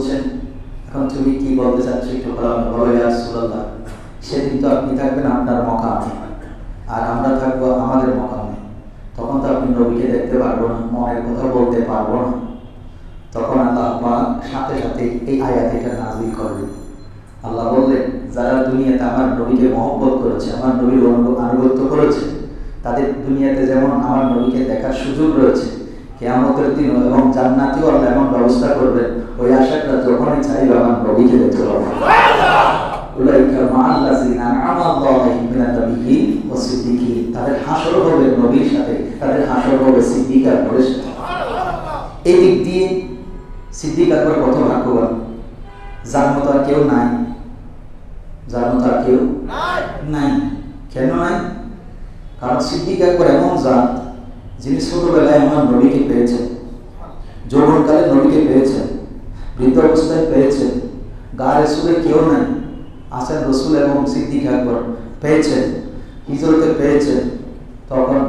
বলছেন এখন তুমি কি বলতে চাচ্ছ একটু বলো ইয়া রাসূলুল্লাহ। সেদিন তো আপনি থাকবেন আপনার মকামে আর আমরা থাকবো আমাদের মকামে, তখন তো আপনি নবীকে দেখতে পারবো না, মনের কথা বলতে পারবো না। তখন আল্লাহ পাক সাথে সাথে এই আয়াত এটা নাযিল করলেন। আল্লাহ বললেন যারা দুনিয়াতে আমার নবীকে মহব্বত করেছে, আমার নবীর আনুগত্য করেছে, তাদের দুনিয়াতে যেমন আমার নবীকে দেখার সুযোগ রয়েছে, কিয়ামতের দিন এবং জান্নাতেও আল্লাহ এমন ব্যবস্থা করবেন ওই আশাটা যখনই চাইবে আমার নবীকে দেখতে পারবে। উলাইকা মা'আল্লাযিনা আন'আমা আল্লাহু আলাইহিম মিনান নাবিয়্যিন ওয়াস সিদ্দিকিন, তাদের হাসর হবে নবীর সাথে, তাদের হাসর হবে সিদ্দিক আকবরের সাথে। এই দিক দিয়ে সিদ্দিক আকবর কত ভাগ্যবান, যার মতো আর কেউ নাই, যার মতো আর কেউ নাই। কেন নাই? কারণ সিদ্দিক আকবর এমন জাত যিনি ছোটবেলায় আমার নবীকে পেয়েছেন, যৌবনকালে নবীকে পেয়েছেন, বৃদ্ধ অবস্থায় পেয়েছেন, গায়ে সুরে কেউ নাই, আছেন রসুল এবং সিদ্দিক আকবর পেয়েছেন, হিজরতে পেয়েছেন। তখন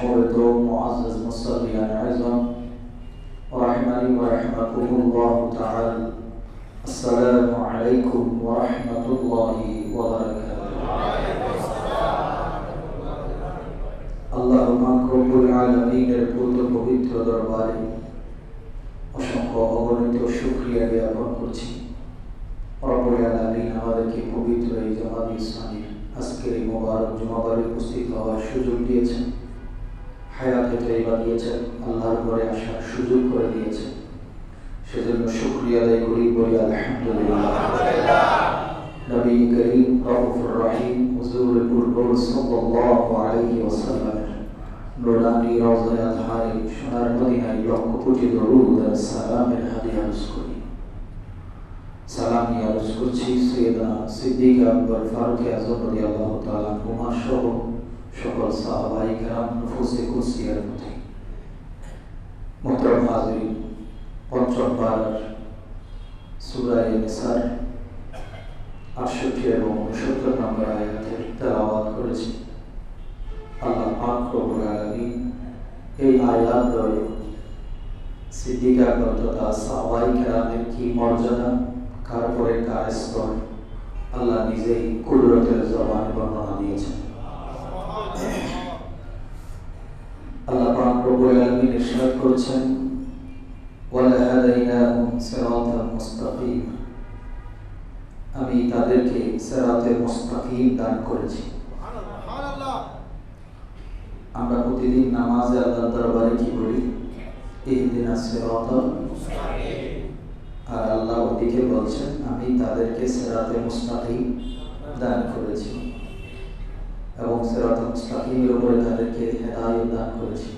সমবেত মুআজ্জাজ মুসাল্লিয়ান আযম রাহিমানি ওয়া রাহিমাকুমুল্লাহ তাআলা আসসালামু আলাইকুম ওয়া রাহমাতুল্লাহি ওয়া বারাকাতুহু। আল্লাহ পাক রব্বুল আলামিনের পবিত্র দরবারে অসংখ্য অগণিত শুকরিয়া জ্ঞাপন করছি। রব্বুল আলামিন আমাদেরকে পবিত্র এই জামাত ইসলামী আজকের এই মোবারক জুমাবারে উপস্থিত হওয়ার সুযোগ দিয়েছেন, হায়াতে তৈবা দিয়েছেন, আল্লাহর ঘরে আসার সুযোগ করে দিয়েছেন। সেজন্য শুকরিয়া আদায় করি, বলি আলহামদুলিল্লাহ। নবী করিম রউফুর রহিম হুজুর পুরপুর সাল্লাল্লাহু আলাইহি ওয়াসাল্লাম নুরানি রওজায়ে আজহারে সোনার মদিনায় লক্ষ কোটি দরুদ আর সালামের হাদিয়া আরজ করি। সালাম নিয়ে আরজ করছি সৈয়দনা সিদ্দিক আকবর ফারুক আযম রাদিয়াল্লাহু তাআলা আনহুমা সহ সকল সাহাবায়ে কেরাম নফুসে কুদসিয়ার প্রতি। মুহতারাম হাজিরিন, পঞ্চম পারার সূরা নিসার 68 এবং 69 নম্বর আয়াতের তেলাওয়াত করেছি। আল্লাহ পাক রব্বুল আলামিন এই আয়াত দ্বয় সিদ্দিক আকবর তথা সাহাবায়ে কেরামের কি মর্যাদা, কার পরে কার স্তর আল্লাহ নিজেই কুদরতের জবানে বর্ণনা দিয়েছেন। আল্লাহ পাক রব্বুল আলামিন ইরশাদ করেছেন, ওয়ালা হাদাইনাহুম সিরাতাল মুস্তাকিম, আমি তাদেরকে সিরাতে মুস্তাকিম দান করেছি। সুবহানাল্লাহ। আমরা প্রতিদিন নামাজে আল্লাহর দরবারে কি বলি? ইহদিনাস সিরাতাল মুস্তাকিম। আর আল্লাহ ওদিকে বলছেন, আমি তাদেরকে সিরাতে মুস্তাকিম দান করেছি এবং সিরাতে মুস্তাকিমের উপরে তাদেরকে হেদায়েত দান করেছি।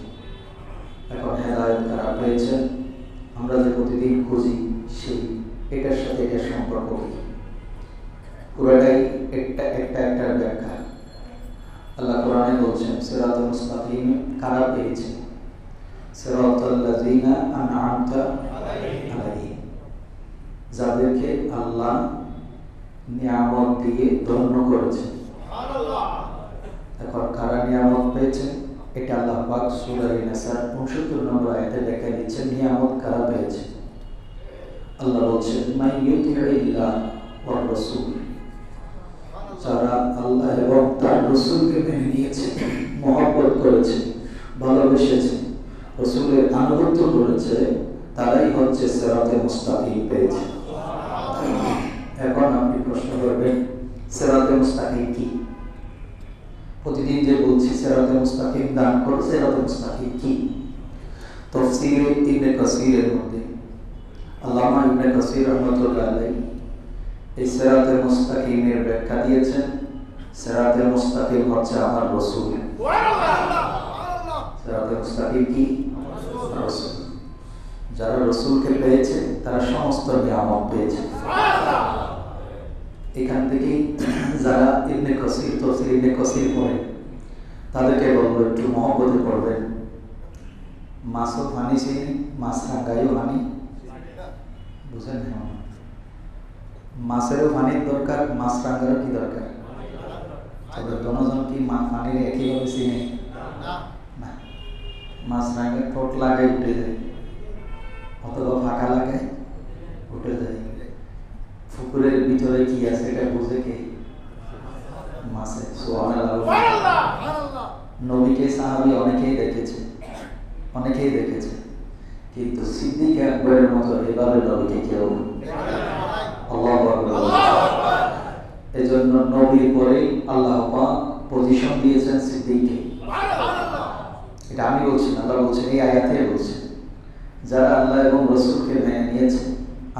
এখন হেদায়েত কারা পেয়েছেন? আমরা যে প্রতিদিন খুঁজি সেই এটার সাথে এটার সম্পর্ক কি? পুরোটাই একটা ব্যাখ্যা। আল্লাহ কোরআনে বলছেন সিরাতে মুস্তাকিম কারা পেয়েছে? সিরাতাল লাযিনা আন'আমতা আলাইহিম, যাদেরকে আল্লাহ নিয়ামত দিয়ে ধন্য করেছেন। সুবহানাল্লাহ। এখন কারা নিয়ামত পেয়েছে? এটা আল্লাহ পাক সূরা নিসার 69 নম্বর আয়াতে দেখা দিচ্ছেন নিয়ামত কারা পেয়েছে। আল্লাহ বলছেন, মান ইউতি'ইল্লাহ ওয়ার রাসূল, যারা আল্লাহ এবং তার রাসূলকে মেনে নিয়েছে, মহব্বত করেছে, ভালোবেসেছে, রাসূলের আনুগত্য করেছে, তারাই হচ্ছে সিরাতে মুস্তাকিম পেয়েছে। এখন আপনি প্রশ্ন করবেন, সিরাতে মুস্তাকিম কি? প্রতিদিন যে বলছি সিরাতে মুস্তাকিম দান করো, সিরাতে মুস্তাকিম কি? তাফসীরে ইবনে কাসীরের মধ্যে আল্লামা ইবনে কাসীর রাহমাতুল্লাহ আলাইহি এই সিরাতে মুস্তাকিমের ব্যাখ্যা দিয়েছেন, সিরাতে মুস্তাকিম হচ্ছে আমার রাসূল। সুবহানাল্লাহ। সিরাতে মুস্তাকিম কি? রাসূল। যারা রাসূলকে পেয়েছে তারা সমস্ত নিয়ামত পেয়েছে। সুবহানাল্লাহ। এখান থেকে যারা ইবনে কাসীর তাফসীর ইবনে কাসীর পড়ে তাদেরকে বলবো একটু মহব্বতে পড়বেন। মাছও পানি চিনি, মাছ রাঙ্গাইও পানি, বুঝেন না? মাছেরও পানির দরকার, মাছ রাঙ্গারও কি দরকার? তবে দনজন কি পানির একইভাবে চিনে না। মাছ রাঙ্গে ঠোঁট লাগে উঠে যায়, অথবা ফাঁকা লাগে উঠে যায়। পুকুরের ভিতরে কি আছে এটা বুঝে কে? মাছে। সুবহানাল্লাহ। নবীকে সাহাবী অনেকেই দেখেছে, কিন্তু সিদ্দিক আকবরের মতো এভাবে নবীকে কেউ আল্লাহু আকবার। এজন্য নবীর পরে আল্লাহ পাক পজিশন দিয়েছেন সিদ্দিককে। এটা আমি বলছি না, আল্লাহ বলছেন, এই আয়াতে বলছেন, যারা আল্লাহ এবং রাসূলকে মেনে নিয়েছে,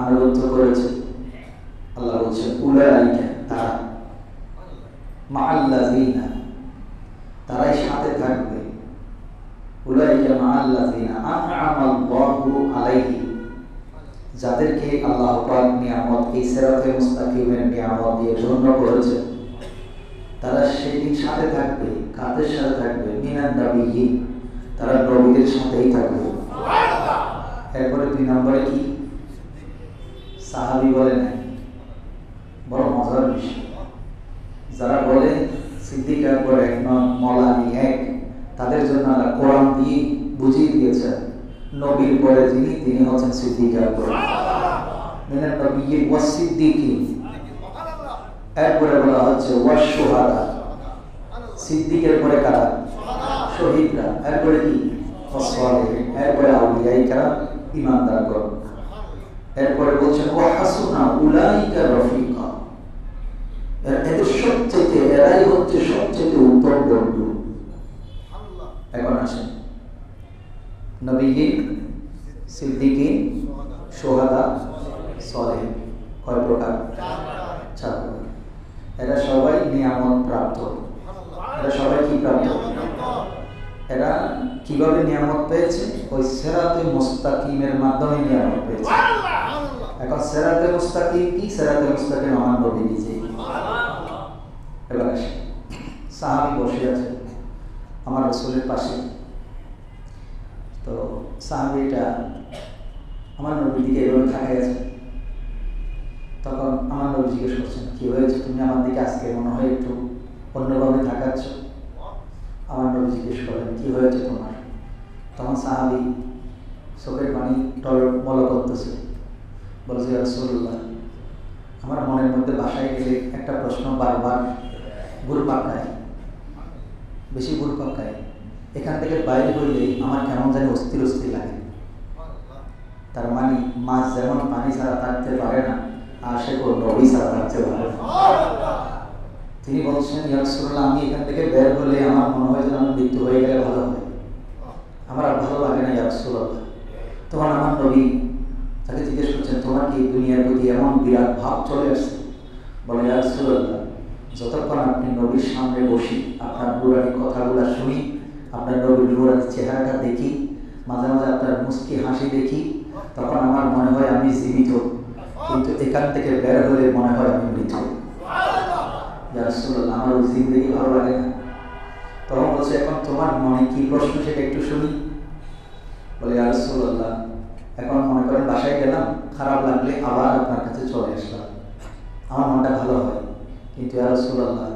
আনুগত্য করেছে, আল্লাহ বলছেন উলাইকা, তারা মাআল্লাযিনা, তারাই সাথে থাকবে। উলাইকা মাআল্লাযিনা আন'আমাল্লাহু আলাইহিম, যাদেরকে আল্লাহ পাক নিয়ামত, এই সিরাতে মুস্তাকিমের নিয়ামত দিয়ে ধন্য করেছেন, তারা সেদিন সাথে থাকবে। কাদের সাথে থাকবে? মিনান নাবিয়্যিন, তারা নবীদের সাথেই থাকবে। সুবহানাল্লাহ। এরপরে 2 নম্বরে কি? সাহাবী বলে নাই, বড় মজার বিষয়। যারা বলে সিদ্দিক আকবর এক নন, মৌলানি এক, তাদের জন্য আল্লাহ কোরআন দিয়ে বুঝিয়ে দিয়েছেন নবীর পরে যিনি তিনি হচ্ছেন সিদ্দিক আকবর। মিনান নবিয়্যিন ওয়াস সিদ্দিকিন, এরপরে বলা হচ্ছে ওয়াস শুহাদা, সিদ্দিকের পরে কারা? শহীদরা। এরপরে কি? ওয়াস সালিহিন, এরপরে আউলিয়ায়ে কেরাম, ঈমানদারগণ। এরপরে বলছেন ওয়া হাসুনা উলাইকা রফিকা, এদের সবচেয়ে, এরাই হচ্ছে সবচেয়ে উত্তম বন্ধু। এখন আসেন নবিয়্যিন, সিদ্দিকিন, শুহাদা, সালেহিন, কয় প্রকার? 4 প্রকার। এরা সবাই নিয়ামত প্রাপ্ত। এরা সবাই কি প্রাপ্ত? এরা কিভাবে নিয়ামত পেয়েছে? ওই সিরাতে মুস্তাকিমের মাধ্যমে নিয়ামত পেয়েছে। এখন সিরাতে মুস্তাকিম কি? সিরাতে মুস্তাকিম আমার নবী নিজে। এবার আসেন, সাহাবী বসে আছে আমার রাসূলের পাশে। তো সাহাবীটা আমার নবীর দিকে এভাবে তাকিয়ে আছে। তখন আমার নবী জিজ্ঞেস করছেন, কি হয়েছে, তুমি আমার দিকে আজকে মনে হয় একটু অন্যভাবে তাকাচ্ছ? আমার নবী জিজ্ঞেস করলেন, কি হয়েছে তোমার? তখন সাহাবী চোখের পানি টলমল করতেছে, বলছে, ইয়া রাসূলুল্লাহ, আমার মনের মধ্যে বাসায় গেলে একটা প্রশ্ন বারবার ঘুরপাকায়, বেশি ঘুরপাকায়। এখান থেকে বাইরে হইলেই আমার কেমন জানি অস্থির অস্থির লাগে। তার মানে মাছ যেমন পানি ছাড়া থাকতে পারে না, আর সে নবী ছাড়া থাকতে পারে না। তিনি বলছেন, ইয়া রাসূলুল্লাহ, আমি এখান থেকে বের হলে আমার মনে হয় যে আমার মৃত্যু হয়ে গেলে ভালো হবে, আমার আর ভালো লাগে না ইয়া রাসূলুল্লাহ। তখন আমার নবী তাকে জিজ্ঞেস করছেন, তোমার কি দুনিয়ার প্রতি এমন বিরাট ভাব চলে আসছে? বলে, ইয়া রাসূলুল্লাহ, যতক্ষণ আপনি নবীর সামনে বসি, আপনার নুরানি কথাগুলো শুনি, আপনার নবীর নুরানি চেহারাটা দেখি, মাঝে মাঝে আপনার মুস্কি হাসি দেখি, তখন আমার মনে হয় আমি জীবিত, কিন্তু এখান থেকে বের হলে মনে হয় আমি মৃত। ইয়া রাসূলুল্লাহ, আমার ওই জিন্দেগি ভালো লাগে না। তখন বলছে, এখন তোমার মনে কি প্রশ্ন সেটা একটু শুনি। বলে, ইয়া রাসূলুল্লাহ, এখন মনে করেন বাসায় গেলাম, খারাপ লাগলে আবার আপনার কাছে চলে আসলাম, আমার মনটা ভালো হয়। কিন্তু ইয়া রাসূলুল্লাহ,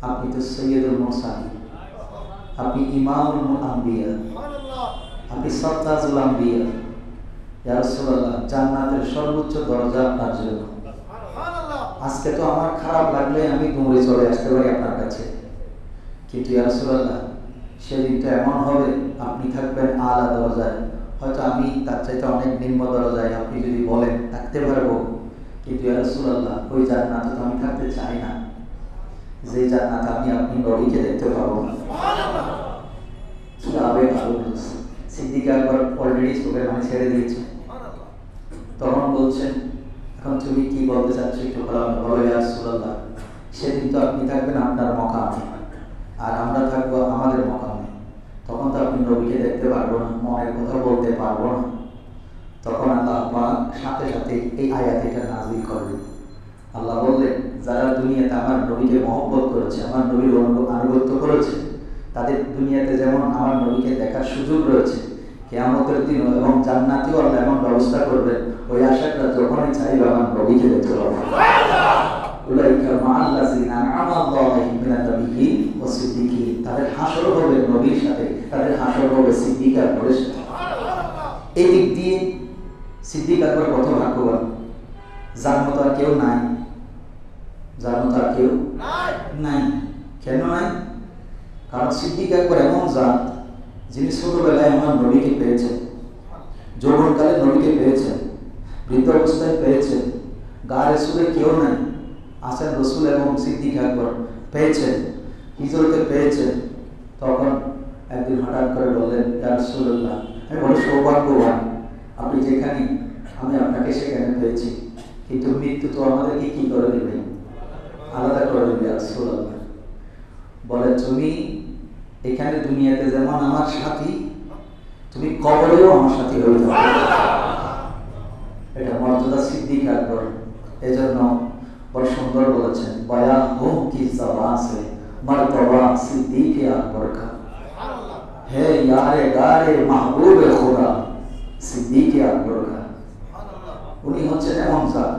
আপনি তো সৈয়দুল মুরসালিন, আপনি ইমামুল আম্বিয়া, আপনি সাত্তাজুল আম্বিয়া। ইয়া রাসূলুল্লাহ, জান্নাতের সর্বোচ্চ দরজা আপনার জন্য। আজকে তো আমার খারাপ লাগলে আমি দৌড়ে চলে আসতে পারি আপনার কাছে, কিন্তু ইয়া রাসূলুল্লাহ, সেদিন তো এমন হবে আপনি থাকবেন আলা দরজায়, হয়তো আমি তার চাইতে অনেক নিম্ন দরজায়, আপনি যদি বলেন থাকতে পারবো, কিন্তু ইয়া রাসূলুল্লাহ, ওই জান্নাতে তো আমি থাকতে চাই না, যে জান্নাতে আমি আপনি নবীকে দেখতে পাবো না। কি আবেগ আলোচ! সিদ্দিক আকবর অলরেডি চোখের পানি ছেড়ে দিয়েছে। তখন বলছেন, এখন তুমি কি বলতে চাচ্ছ একটু বলো ইয়া রাসূলুল্লাহ। সেদিন তো আপনি থাকবেন আপনার মকামে, আর আমরা থাকবো আমাদের মকামে, তখন তো আপনি নবীকে দেখতে পারবো না, মনের কথা বলতে পারবো না। তখন আল্লাহ পাক সাথে সাথে এই আয়াত এটা নাযিল করলেন। আল্লাহ বললেন, যারা দুনিয়াতে আমার নবীকে মহব্বত করেছে, আমার নবীর আনুগত্য করেছে, তাদের দুনিয়াতে যেমন আমার নবীকে দেখার সুযোগ রয়েছে, কিয়ামতের দিন এবং জান্নাতেও আল্লাহ এমন ব্যবস্থা করবেন, ওই আশাটা যখনই চাইবে আমার নবীকে দেখতে পাবো। উলাইকা মা'আল্লাযিনা আন'আমা আল্লাহু আলাইহিম মিনান নাবিয়্যিন ওয়াস সিদ্দিকিন, তাদের হাসর হবে নবীর সাথে, তাদের হাসর হবে সিদ্দিক আকবরের সাথে। এই দিক দিয়ে সিদ্দিক আকবর কত ভাগ্যবান, যার মতো আর কেউ নাই, যার মতো আর কেউ নাই। কেন নাই? কারণ সিদ্দিক আকবর এমন জাত, যিনি ছোটবেলায় আমার নবীকে পেয়েছেন, যৌবনকালে নবীকে পেয়েছেন, বৃদ্ধ অবস্থায় পেয়েছেন, গায়ে সুরে কেউ নাই, আছেন রসুল এবং সিদ্দিক আকবর পেয়েছেন, হিজরতে পেয়েছেন। তখন একদিন হঠাৎ করে বললেন, ইয়া রাসূলুল্লাহ, আমি বড় সৌভাগ্যবান, আপনি যেখানে আমি আপনাকে সেখানে পেয়েছি, কিন্তু মৃত্যু তো আমাদেরকে কি করে দেবে? আলাদা করে দেবে। ইয়া রাসূলুল্লাহ, বলে, তুমি এখানে দুনিয়াতে যেমন আমার সাথী, তুমি কবরেও আমার সাথী হয়ে যাবে। এটা মর্যাদা সিদ্দিক আকবর। এজন্য বড় সুন্দর বলেছেন, বয়া হুম কি জবান সে মর্তবা সিদ্দিক আকবর কা হে ইয়ারে গারে মাহবুব খুদা সিদ্দিক আকবর কা। উনি হচ্ছেন এমন জাত,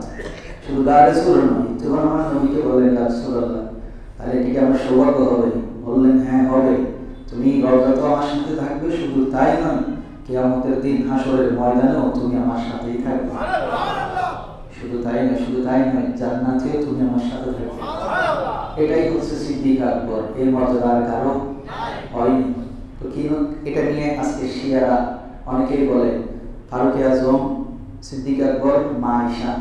শুধু গারে সুর নয়। তখন আমার নবীকে বললেন, ইয়া রাসূলুল্লাহ, তাহলে কি আমার সৌভাগ্য হবে? বললেন, হ্যাঁ হবে। তুমি রওজাতে আমার সাথে থাকবে, শুধু তাই নয় কিয়ামতের দিন হাসরের ময়দানেও তুমি আমার সাথেই থাকবে। শুধু তাই নয় জান্নাতেও তুমি আমার সাথে থাকবে। এটাই হচ্ছে সিদ্দিক আকবর, এর মর্যাদা আর কারো হয়নি। তো কি এটা নিয়ে আজকে শিয়ারা অনেকেই বলে ফারুক আজম, সিদ্দিক আকবর, মা আয়েশা।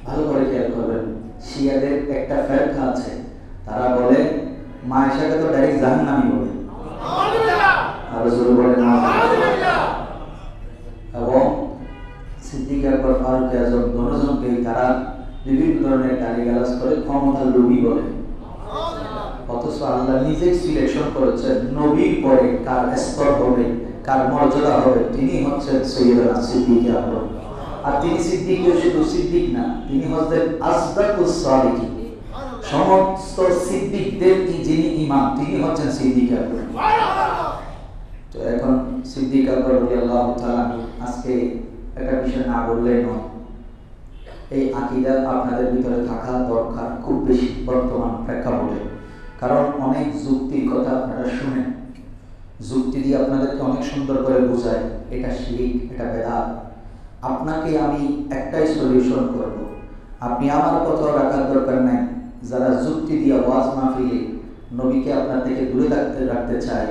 ভালো করে খেয়াল করবেন, শিয়াদের একটা ফেরকা আছে, তারা বলে মা আয়েশাকে তো ডাইরেক্ট জাহান্নামী বলে, আর রাসূল বলেন এবং সিদ্দিক আকবর, ফারুক আজম দুজনকেই তারা বিভিন্ন ধরনের গালিগালাজ করে ক্ষমতার লোভী বলে। অথচ আল্লাহ নিজে সিলেকশন করেছেন নবীর পরে কার স্তর হবে, কার মর্যাদা হবে, তিনি হচ্ছেন সৈয়দনা সিদ্দিক আকবর। আর তিনি সিদ্দিক শুধু সিদ্দিক না, তিনি হচ্ছেন আসদাকুস সাদিকিন, সমস্ত সিদ্দিকদের যিনি ইমাম, তিনি হচ্ছেন সিদ্দিক আকবর। তো এখন সিদ্দিক আকবর রাদিয়াল্লাহু তাআলা আজকে একটা বিষয় না বললেই নয়, এই আকীদা আপনাদের ভিতরে থাকা দরকার খুব বেশি বর্তমান প্রেক্ষাপটে। কারণ অনেক যুক্তির কথা আপনারা শুনেন, যুক্তি দিয়ে আপনাদেরকে অনেক সুন্দর করে বোঝায় এটা শিরক, এটা বেদাত। আপনাকে আমি একটাই সলিউশন করব, আপনি আমার কথা রাখার দরকার নাই। যারা যুক্তি দিয়ে ওয়াজ মাহফিলে নবীকে আপনার থেকে দূরে রাখতে চায়,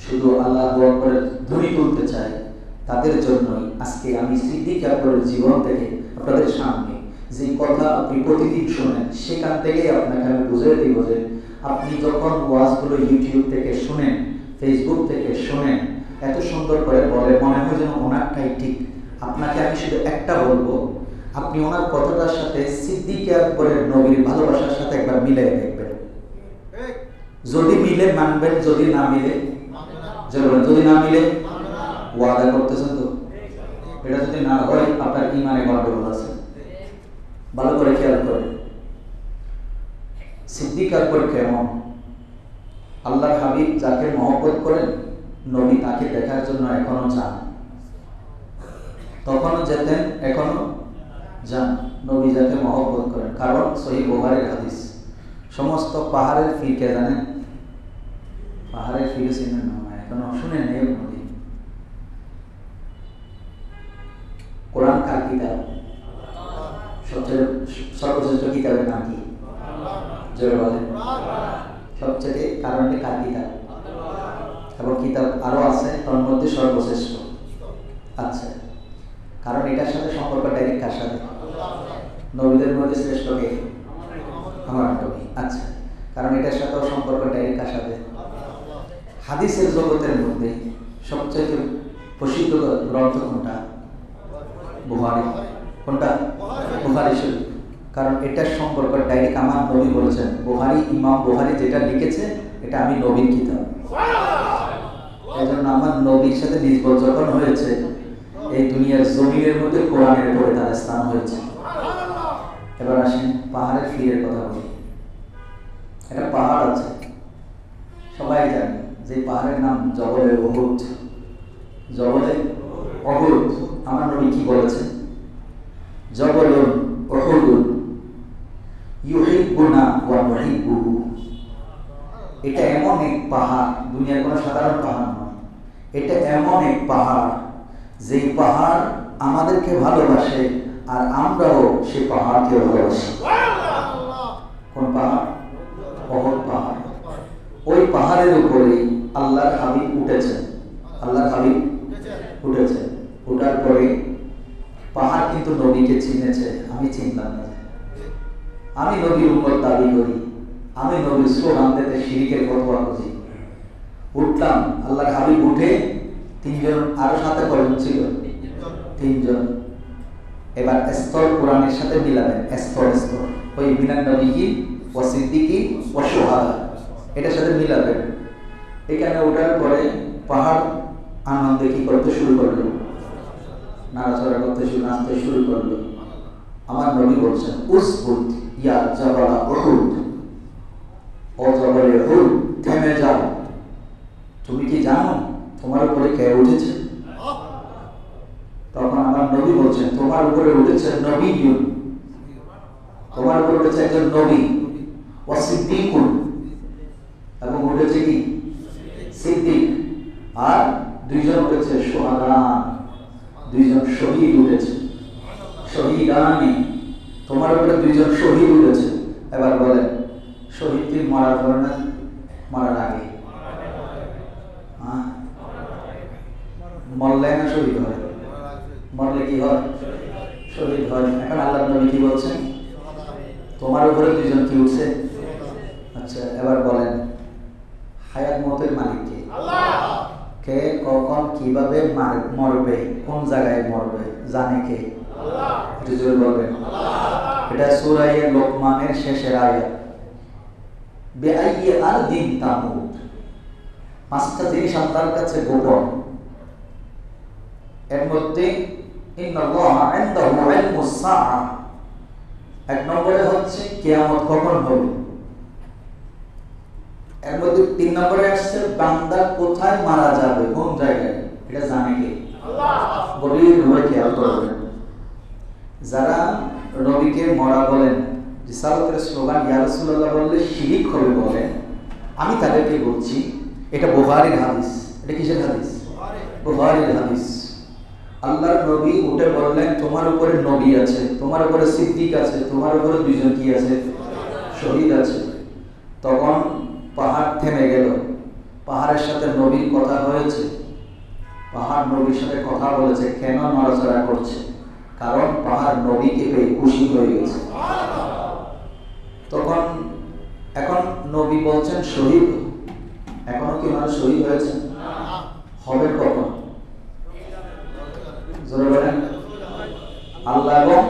শুধু আল্লাহু আকবারের ধ্বনি তুলতে চায়, তাদের জন্যই আজকে আমি সিদ্দিক আকবরের জীবন থেকে আপনাদের সামনে যে কথা আপনি প্রতিদিন শোনেন, সেখান থেকেই আপনাকে আমি বুঝিয়ে দিব যে আপনি যখন ওয়াজগুলো ইউটিউব থেকে শুনেন, ফেসবুক থেকে শুনেন, এত সুন্দর করে বলে, মনে হয় যেন ওনারটাই ঠিক। আপনাকে আমি শুধু একটা বলবো, আপনি ওনার কথাটার সাথে সিদ্দিক আকবরের নবীর ভালোবাসার সাথে একবার মিলাই দেখবেন। যদি মিলে মানবেন, যদি না মিলে যদি না মিলে ওয়াদা করতেছেন তো, এটা যদি না হয় আপনার ইমানে গন্ডগোল আছে। ভালো করে খেয়াল করে, সিদ্দিক আকবর কেমন? আল্লাহর হাবিব যাকে মহব্বত করেন, নবী তাকে দেখার জন্য এখনো যান, তখনও যেতেন, এখনো যান। নবী যাকে মহব্বত করেন, কারণ সহিহ বুখারীর হাদিস। সমস্ত পাহাড়ের ফিরকে জানেন? পাহাড়ের ফিরে চিনেন না? এখনো শুনেন? এই নদী কোরআন কার কিতাব? সবচেয়ে সর্বশ্রেষ্ঠ কিতাবের নাম কি? জোরে বলেন। সবচেয়ে কারণে কার কিতাব? এবং কিতাব আরো আছে, তার মধ্যে সর্বশ্রেষ্ঠ। আচ্ছা, কারণ এটার সাথে সম্পর্ক ডাইরেক্ট কার সাথে? নবীদের মধ্যে শ্রেষ্ঠ কে? আমার নবী। আচ্ছা, কারণ এটার সাথেও সম্পর্ক ডাইরেক্ট কার সাথে? হাদিসের জগতের মধ্যে সবচেয়ে প্রসিদ্ধ গ্রন্থ কোনটা? বুখারী। কোনটা? বুখারী শরীফ। কারণ এটার সম্পর্ক ডাইরেক্ট আমার নবী বলেছেন, বুখারী, ইমাম বুখারী যেটা লিখেছে এটা আমি নবীর কিতাব। এজন্য আমার নবীর সাথে নিসবত যখন হয়েছে, এই দুনিয়ার জমিনের মধ্যে কোরআনের পরে তার স্থান হয়েছে। এবার আসেন পাহাড়ের ফিরের কথা বলি। একটা পাহাড় আছে, সবাই জানে, যে পাহাড়ের নাম জবলে উহুদ। জবলে উহুদ, আমার নবী কি বলেছেন? জবলুন উহুদুন ইউহিব্বুনা ওয়া নুহিব্বুহু। এটা এমন এক পাহাড়, দুনিয়ার কোনো সাধারণ পাহাড় নয়। এটা এমন এক পাহাড়, যেই পাহাড় আমাদেরকে ভালোবাসে আর আমরাও সেই পাহাড়কে ভালোবাসি। কোন পাহাড়? উহুদ পাহাড়। ওই পাহাড়ের উপরে আল্লাহর হাবিব উঠেছেন। আল্লাহর হাবিব উঠেছেন। ওঠার পরে পাহাড় কিন্তু নবীকে চিনেছে, আমি চিনলাম না। আমি নবীর উম্মত দাবি করি, আমি নবীর স্লোগান দিতে শিরকের ফতোয়া খুঁজি। উঠলাম, আল্লাহর হাবিব উঠে তিনজন আরো সাথে কয়জন ছিল? তিনজন। এবার স্তর কোরআনের সাথে মিলাবেন, স্তর স্তর, ওই মিনান নবীকি ওয়া সিদ্দিকি ওয়া শুহাদা, এটার সাথে মিলাবেন। এখানে ওঠার পরে পাহাড় আনন্দে কি করতে শুরু করলো? নাড়াচড়া করতে নাচতে শুরু করলো। আমার নবী বলছেন, উসবুত ইয়া জাবালা উহুদ, ও জবলে উহুদ, থেমে যাও। তুমি কি জানো তোমার উপরে কে উঠেছে? তখন আমার নবী বলছেন, তোমার উপরে উঠেছে নবীয়ুন, তোমার উপরে উঠেছে একজন নবী, ওয়া সিদ্দিকুন, এবং উঠেছে কি? সিদ্দিক। উঠেছে সোহাদান, দুইজন শহীদ উঠেছে। শহীদানি, তোমার উপরে দুইজন শহীদ উঠেছে। এবার বলেন, শহীদ কি মরার পরে না মরার আগে? মরলে না শহীদ হয়? মরলে কি হয়? শহীদ হয়। এখন আল্লাহ নবী কি বলছেন? তোমার উপরে দুইজন কি উঠছে? আচ্ছা, এবার বলেন, হায়াত মতের মালিক কে? কে কখন কিভাবে মরবে, কোন জায়গায় মরবে জানে কে? বলবেন। এটা সূরা লোকমানের শেষের আয়াত। বিআইয়ি আরদিন তামুত, পাঁচটা জিনিস আল্লাহর কাছে গোপন। এর মধ্যে ইন্নাল্লাহা ইনদাহু ইলমুস সাআ, এক নম্বরে হচ্ছে কিয়ামত কখন হবে। এর মধ্যে 3 নম্বরে আসছে বান্দা কোথায় মারা যাবে, কোন জায়গায়, এটা জানে কে? আল্লাহ। গভীরভাবে খেয়াল করবেন। যারা নবীকে মরা বলেন, রিসালাতের স্লোগান ইয়া রাসূলুল্লাহ বললে শিরিক হবে বলেন, আমি তাদেরকে বলছি এটা বুখারীর হাদিস। এটা কিসের হাদিস? বুখারীর হাদিস। আল্লাহর নবী উঠে বললেন, তোমার উপরে নবী আছে, তোমার উপরে সিদ্দিক আছে, তোমার উপরে দুইজন কি আছে? শহীদ আছে। তখন পাহাড় থেমে গেল। পাহাড়ের সাথে নবীর কথা হয়েছে। পাহাড় নবীর সাথে কথা বলেছে। কেন নড়াচড়া করছে? কারণ পাহাড় নবীকে পেয়ে খুশি হয়ে গেছে। তখন এখন নবী বলছেন শহীদ। এখনো কি মানুষ শহীদ হয়েছে? হবে কখন? জোরে বলেন আল্লাহ এবং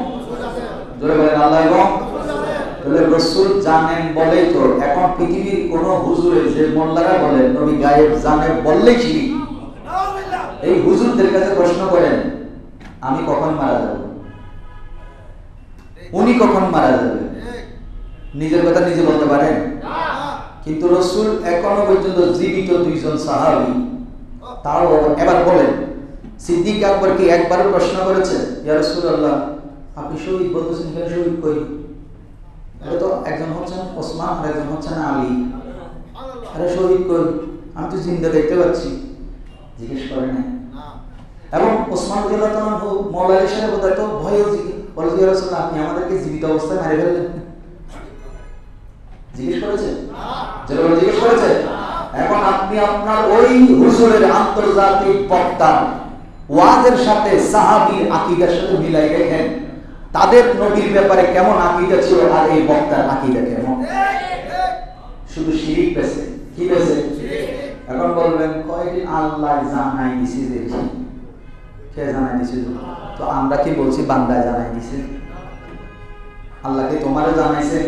জোরে বলেন আল্লাহ এবং রাসূল জানেন বলেই তো এখন পৃথিবীর কোন হুজুরে যে মোল্লারা বলেন নবী গায়েব জানে বললেই শিরিক। এই হুজুরদের কাছে প্রশ্ন করেন, আমি কখন মারা যাব, উনি কখন মারা যাবে, নিজের কথা নিজে বলতে পারেন? কিন্তু রাসূল এখনো পর্যন্ত জীবিত দুইজন সাহাবী, তাও এবার বলেন, সিদ্দিক আকবর কি একবারও প্রশ্ন করেছে ইয়া রাসূলুল্লাহ আপনি শহীদ বলতেছেন, কেন শহীদ কই? এটা তো একজন হচ্ছেন ওসমান আর একজন হচ্ছেন আলী, আরে শহীদ কই, আমি তো জিন্দা দেখতে পাচ্ছি। জিজ্ঞেস করে না। এবং ওসমান রাদিয়াল্লাহু আনহু মাওলা আলী সাহেব তো ভয়ে বলে, ইয়া রাসূলুল্লাহ আপনি আমাদেরকে জীবিত অবস্থায় মেরে ফেললেন। জিজ্ঞেস করেছে? জরুরি জিজ্ঞেস করেছে? এখন আপনি আপনার ওই হুজুরের আন্তর্জাতিক বক্তা ওয়াজের সাথে সাহাবীর আকীদার সাথে মিলাই দেখেন, তাদের নবীর ব্যাপারে কেমন আকীদা ছিল আর এই বক্তার আকীদা কেমন। শুধু শিরিক পেছে। কি পেছে? এখন বলবেন কয়দিন আল্লাহ জানাই দিছে। যে কে জানাই দিছে? তো আমরা কি বলছি বান্দায় জানাই দিছে? আল্লাহকে তোমারে জানাইছে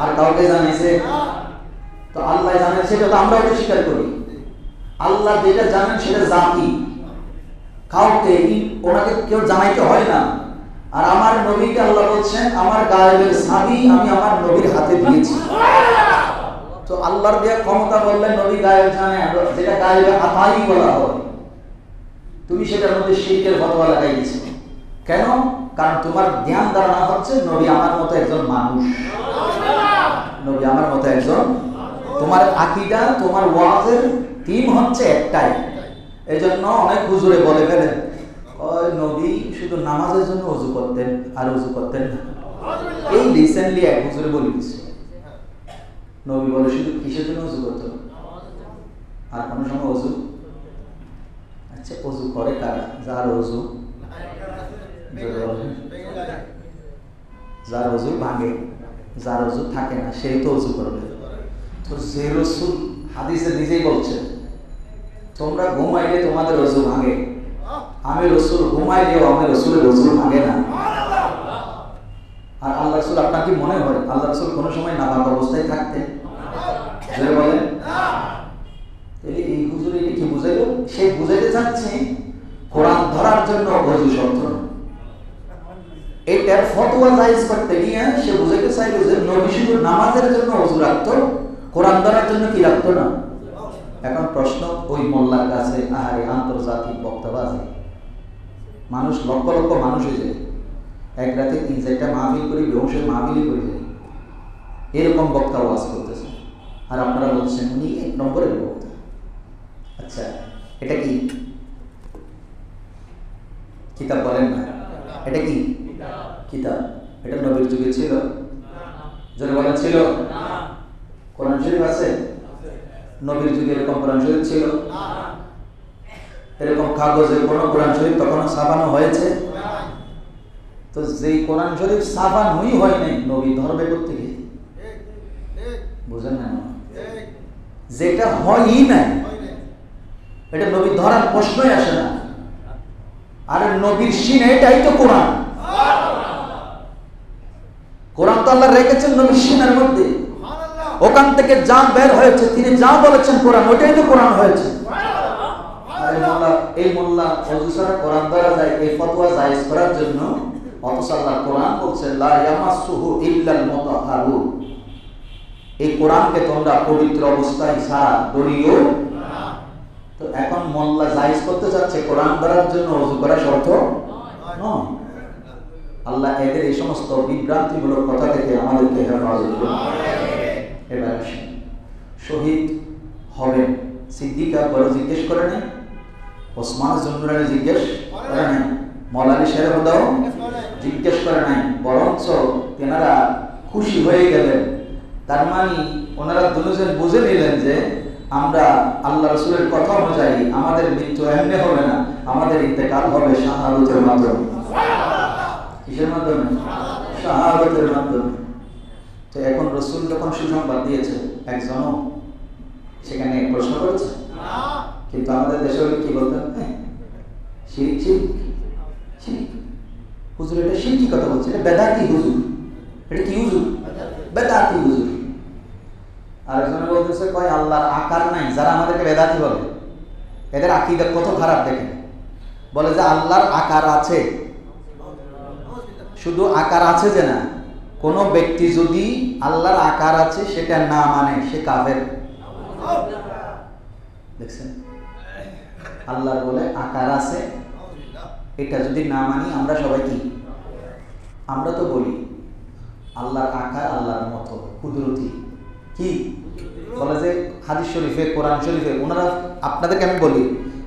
আর কাউকে জানাইছে? তো আল্লাহ জানেন সেটা তো আমরাও তো স্বীকার করি। আল্লাহ যেটা জানেন সেটা জাতি, কাউকে ওনাকে কেউ জানাইতে হয় না। আর আমার নবীকে আল্লাহ বলছেন আমার গায়েবের চাবি আমি আমার নবীর হাতে দিয়েছি। তো আল্লাহর দেয়া ক্ষমতা বললেন নবী গায়েব জানে, যেটা গায়েবে আতাই বলা হয়, তুমি সেটার মধ্যে শিরকের ফতোয়া লাগাই দিয়েছো। কেন? কারণ তোমার জ্ঞান ধারণা হচ্ছে নবী আমার মতো একজন মানুষ, নবী আমার মতো একজন। তোমার আকীদা তোমার ওয়াজের থিম হচ্ছে একটাই। এজন্য অনেক হুজুরে বলে ফেলেন ওই নবী শুধু নামাজের জন্য ওযু করতেন আর ওযু করতেন না। এই রিসেন্টলি এক হুজুরে বলে দিয়েছে নবী বলে শুধু কিসের জন্য ওযু করতেন আর কোন সময় ওযু? আচ্ছা ওযু করে কারা? যার ওযু যার ওযু ভাঙে, যার ওযু থাকে না সেই তো ওযু করবে। তো যে রাসূল হাদিসে নিজেই বলছে তোমরা ঘুমাইলে তোমাদের ওযু ভাঙে, আমি রাসূল ঘুমাইলেও আমি রাসূলের ওযু ভাঙে না। আর আল্লাহ রাসূল আপনার কি মনে হয় আল্লাহ রাসূল কোন সময় নাপাক অবস্থায় থাকতেন? জোরে বলেন। তাহলে এই হুজুর এটা কি বুঝাইলো? সে বুঝাইতে চাচ্ছে কোরআন ধরার জন্য ওযু শর্ত না। এটার ফতোয়া জায়েজ করতে গিয়ে সে বুঝাইতে চাইলো যে নবী শুধু নামাজের জন্য ওযু রাখতো, কোরআন ধরার জন্য কি রাখতো না। এখন প্রশ্ন ওই মোল্লার কাছে, আহারে আন্তর্জাতিক বক্তব্য মানুষ লক্ষ লক্ষ মানুষ হয়ে যায়, এক রাতে 3-4টা মাহফিল করে বেহুশের মাহফিলই করে যায়, এরকম বক্তা ওয়াজ করতেছে। আর আপনারা বলছেন উনি 1 নম্বরের বক্তা। আচ্ছা এটা কি কিতাব বলেন না, এটা কি কিতাব? এটা নবীর যুগে ছিল? যারা বলেন ছিল? কোরআন শরীফ আছে? নবীর যুগে এরকম কোরআন শরীফ ছিল? এরকম কাগজে কোনো কোরআন শরীফ তখনো ছাপানো হয়েছে? তো যেই কোরআন শরীফ ছাপানোই হয় নাই, নবী ধরবে কোত্থেকে? বুঝেন না? যেটা হয়ই নাই এটা নবী ধরার প্রশ্নই আসে না। আর নবীর সিনে এটাই তো কোরআন। কোরআন তো আল্লাহ রেখেছেন নবীর সিনের মধ্যে, ওখান থেকে যা বের হয়েছে তিনি যা বলেছেন কোরআন, ওইটাই তো কোরআন হয়েছে। এই মোল্লা ওযু ছাড়া কোরআন ধরা যায়, এই ফতোয়া জায়েজ করার জন্য, অথচ আল্লাহ কোরআন বলছেন লা ইয়ামাসসুহু ইল্লাল মুতাহহারুন, এই কোরআনকে তোমরা পবিত্র অবস্থায় ছাড়া ধরিও না। তো এখন মোল্লা জায়েজ করতে যাচ্ছে কোরআন ধরার জন্য ওযু করা শর্ত নয়। আল্লাহ এদের এই সমস্ত বিভ্রান্তিমূলক কথা থেকে আমাদেরকে হেফাজত করুন। এবার আসেন, শহীদ হবেন সিদ্দিক আকবর জিজ্ঞেস করে নাই, ওসমান জুন্নুরানি জিজ্ঞেস করে নাই, মৌলানা শেরে হুদাও জিজ্ঞেস করে নাই, বরঞ্চ তেনারা খুশি হয়ে গেলেন। তার মানে ওনারা দুজন বুঝে নিলেন যে আমরা আল্লাহ রাসূলের কথা অনুযায়ী আমাদের মৃত্যু এমনি হবে না, আমাদের ইন্তেকাল হবে শাহাদাতের মাধ্যমে। কিসের মাধ্যমে? শাহাদাতের মাধ্যমে। তো এখন রাসূল যখন সুসংবাদ দিয়েছে, একজনও সেখানে প্রশ্ন করেছে? কিন্তু আমাদের দেশে কি বলতেন? শিরক শিরক শিরক। হুজুর এটা শিরকি কথা বলছে, এটা বেদাতি হুজুর। এটা কি হুজুর? বেদাতি হুজুর। আর একজন বলতেছে কয় আল্লাহর আকার নাই। যারা আমাদেরকে বেদাতি বলে এদের আকীদা কত খারাপ দেখেন। বলে যে আল্লাহর আকার আছে, শুধু আকার আছে যে না, কোন ব্যক্তি যদি আল্লাহর আকার আছে সেটা না মানে সে কাফের। দেখছেন, আল্লাহর বলে আকার আছে, এটা যদি না মানি আমরা সবাই কি? আমরা তো বলি আল্লাহর আকার আল্লাহর মতো কুদরতি, কি বলে যে হাদিস শরীফে কোরআন শরীফে ওনারা, আপনাদেরকে আমি বলি,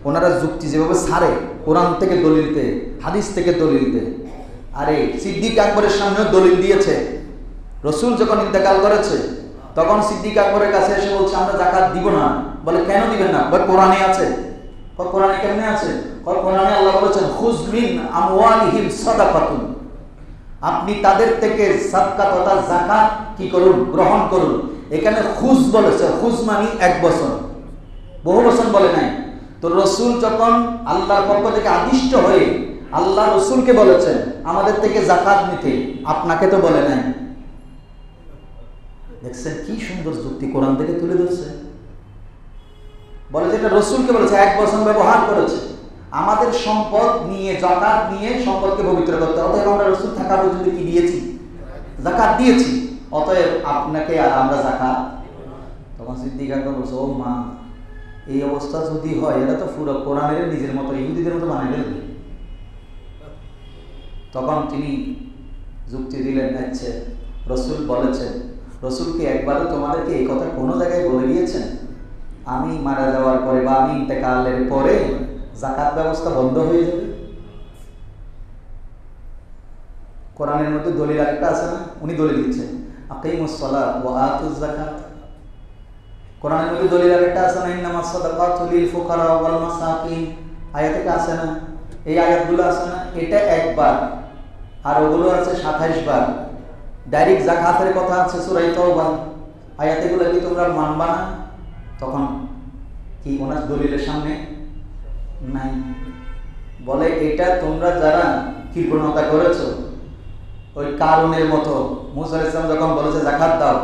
ওনারা যুক্তি যেভাবে ছাড়ে কোরআন থেকে দলিল দেয়, হাদিস থেকে দলিল দেয়। আরে সিদ্দিক আকবরের সামনেও দলিল দিয়েছে। রসুল যখন ইন্তেকাল করেছে তখন সিদ্দিক আকবরের কাছে এসে বলছে আমরা যাকাত দিব না। বলে কেন দিবেন না? বলে কোরআনে আছে। কোরআনে কেমনে আছে? কোরআনে আল্লাহ বলেছেন খুয মিন আমওয়ালিহিম সাদাকাতুন, আপনি তাদের থেকে সাদকা তথা যাকাত কি করুন? গ্রহণ করুন। এখানে খুয বলেছে, খুয মানে 1 বছর, বহু বছর বলে নাই। তো রসুল যখন আল্লাহর পক্ষ থেকে আদিষ্ট হয়ে আল্লাহ রসুলকে বলেছেন আমাদের থেকে যাকাত নিতে, আপনাকে তো বলে নাই। দেখছেন কি সুন্দর যুক্তি কোরআন থেকে তুলে ধরছে। বলে যে এটা রসুলকে বলেছে, 1 বছর ব্যবহার করেছে। আমাদের সম্পদ নিয়ে, যাকাত নিয়ে সম্পদকে পবিত্র করতে, অতএব আমরা রসুল থাকা পর্যন্ত কি দিয়েছি? যাকাত দিয়েছি, অতএব আপনাকে আর আমরা যাকাত। তখন সিদ্দিক আকবর বলছে ও মা, এই অবস্থা যদি হয় এটা তো পুরো কোরআনের নিজের মতো ইহুদিদের মতো বানিয়ে ফেলবে। তখন তিনি যুক্তি দিলেন, আচ্ছা রসুল বলেছেন, রসুল কি একবারও তোমাদেরকে এই কথা কোনো জায়গায় বলে দিয়েছেন আমি মারা যাওয়ার পরে বা আমি ইন্তেকালের পরে যাকাত ব্যবস্থা বন্ধ হয়ে যাবে? কোরআনের মধ্যে দলিল আরেকটা আছে না, উনি দলিল দিচ্ছেন আকিমুস সালাত ওয়া আতুজ যাকাত। কোরআনের মধ্যে দলিল আরেকটা আছে না, ইন্নামাস সাদাকাতু লিল ফুকারা ওয়াল মাসাকিন, আয়াতে আছে না? এই আয়াতগুলো আছে না? এটা একবার, আর ওগুলো আছে 27 বার। ডাইরেক্ট যাকাতের কথা আছে সূরা তাওবা, আয়াতগুলো কি তোমরা মানবা না? তখন কি ওনার দলিলের সামনে নাই। বলে এটা তোমরা যারা কৃপণতা করেছো, ওই কারণের মতো মুসা আলাইহিস সালাম যখন বলেছে যাকাত দাও,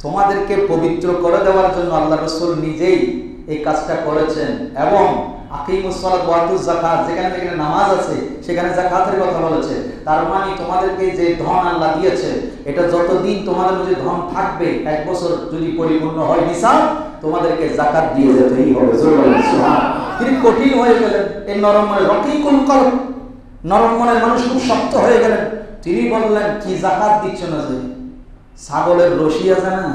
তোমাদেরকে পবিত্র করে দেওয়ার জন্য আল্লাহ রাসূল নিজেই এই কাজটা করেছেন। এবং আকিমুস সালাত ওয়া আতুজ যাকাত, যেখানে যেখানে নামাজ আছে সেখানে যাকাতের কথা বলেছে। তার মানে তোমাদেরকে যে ধন আল্লাহ দিয়েছে, এটা যতদিন তোমাদের মধ্যে ধন থাকবে, 1 বছর যদি পরিপূর্ণ হয় নিসাব, তোমাদেরকে যাকাত দিয়ে যেতেই হবে। সুবহানাল্লাহ। তিনি কঠিন হয়ে গেলেন, এই নরম মনের, রকিকুল কলব, নরম মনের মানুষ খুব শক্ত হয়ে গেলেন। তিনি বললেন কি যাকাত দিচ্ছ না? যে ছাগলের রশি আছে না,